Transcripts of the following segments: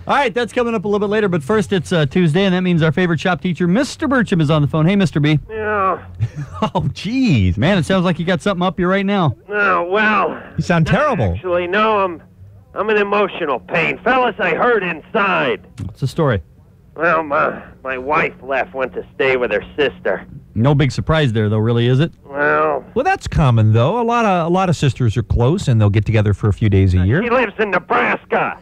All right, that's coming up a little bit later, but first it's Tuesday, and that means our favorite shop teacher, Mr. Birchum, is on the phone. Hey, Mr. B. Yeah. Oh, jeez. Man, it sounds like you got something up you right now. Oh, well. You sound terrible. Actually, no, I'm in emotional pain. Fellas, I hurt inside. What's the story? Well, my wife went to stay with her sister. No big surprise there, though, really, is it? Well, that's common, though. A lot of sisters are close, and they'll get together for a few days a year. she lives in Nebraska.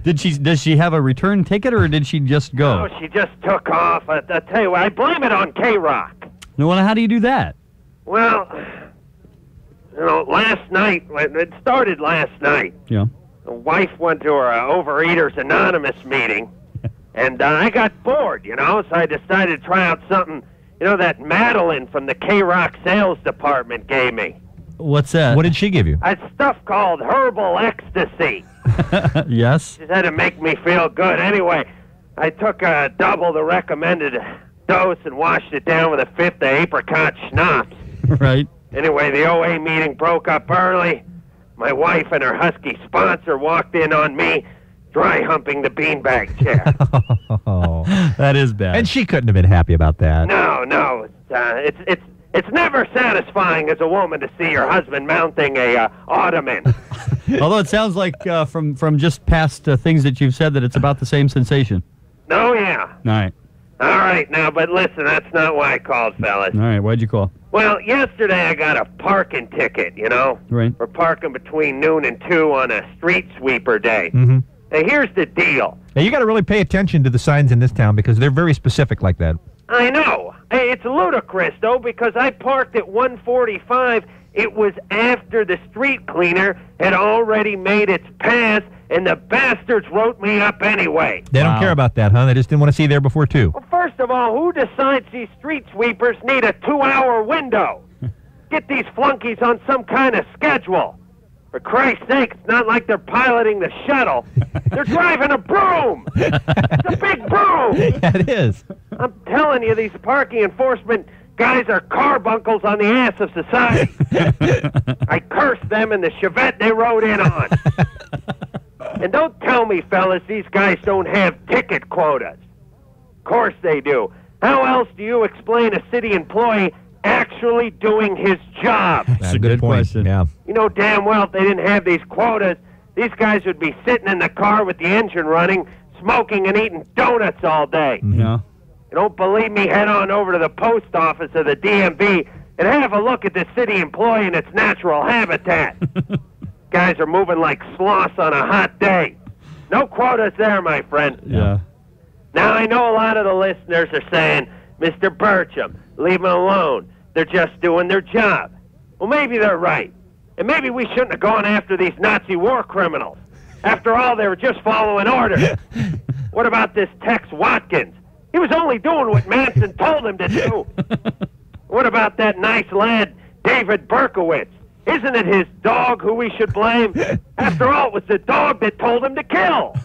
Does she have a return ticket, or did she just go? No, she just took off. I tell you what, I blame it on KROQ. No, well, how do you do that? Well, last night, it started last night. Yeah. The wife went to her Overeaters Anonymous meeting, and I got bored, so I decided to try out something, that Madeline from the KROQ sales department gave me. What's that? What did she give you? It's stuff called herbal ecstasy. Yes? She said to make me feel good. Anyway, I took double the recommended dose and washed it down with a fifth of apricot schnapps. Right. Anyway, the OA meeting broke up early. My wife and her husky sponsor walked in on me, dry humping the beanbag chair. Oh, that is bad. and she couldn't have been happy about that. No, it's never satisfying as a woman to see your husband mounting a ottoman. Although it sounds like from just past things that you've said that it's about the same sensation. Oh, yeah. All right, now, but listen, that's not why I called, fellas. All right, why'd you call? Well, yesterday I got a parking ticket, Right. for parking between noon and 2 on a street sweeper day. Mm-hmm. Now, here's the deal. Now, you got to really pay attention to the signs in this town because they're very specific like that. I know. Hey, it's ludicrous, though, because I parked at 1:45. It was after the street cleaner had already made its pass, and the bastards wrote me up anyway. They don't care about that, huh? They just didn't want to see you there before 2. Well, first of all, who decides these street sweepers need a 2-hour window? Get these flunkies on some kind of schedule. For Christ's sake, it's not like they're piloting the shuttle. They're driving a broom. It's a big broom. Yeah, it is. I'm telling you, these parking enforcement guys are carbuncles on the ass of society. I cursed them in the Chevette they rode in on. And don't tell me, fellas, these guys don't have ticket quotas. Of course they do. How else do you explain a city employee actually doing his job? That's a good point. question. Yeah. You know damn well if they didn't have these quotas, these guys would be sitting in the car with the engine running, smoking and eating donuts all day. Yeah. You don't believe me, head on over to the post office of the DMV and have a look at this city employee in its natural habitat. Guys are moving like sloths on a hot day. No quotas there, my friend. Yeah. Now, I know a lot of the listeners are saying, Mr. Birchum, leave them alone. They're just doing their job. Well, maybe they're right. And maybe we shouldn't have gone after these Nazi war criminals. After all, they were just following orders. What about this Tex Watkins? He was only doing what Manson told him to do. What about that nice lad, David Berkowitz? Isn't it his dog who we should blame? After all, it was the dog that told him to kill.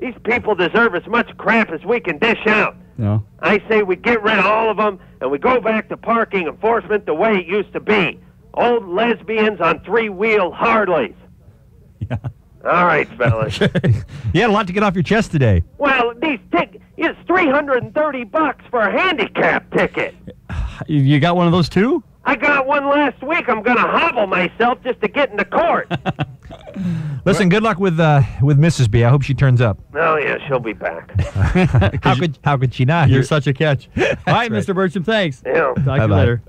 These people deserve as much crap as we can dish out. No. I say we get rid of all of them, and we go back to parking enforcement the way it used to be. Old lesbians on 3-wheel Harleys. Yeah. All right, fellas. You had a lot to get off your chest today. Well, it's $330 for a handicap ticket. You got one of those too? I got one last week. I'm going to hobble myself just to get into court. Listen, good luck with Mrs. B. I hope she turns up. Oh, yeah, she'll be back. How could she not? You're such a catch. All right, right. Mr. Birchum, thanks. Yeah. Talk to you Bye-bye. later.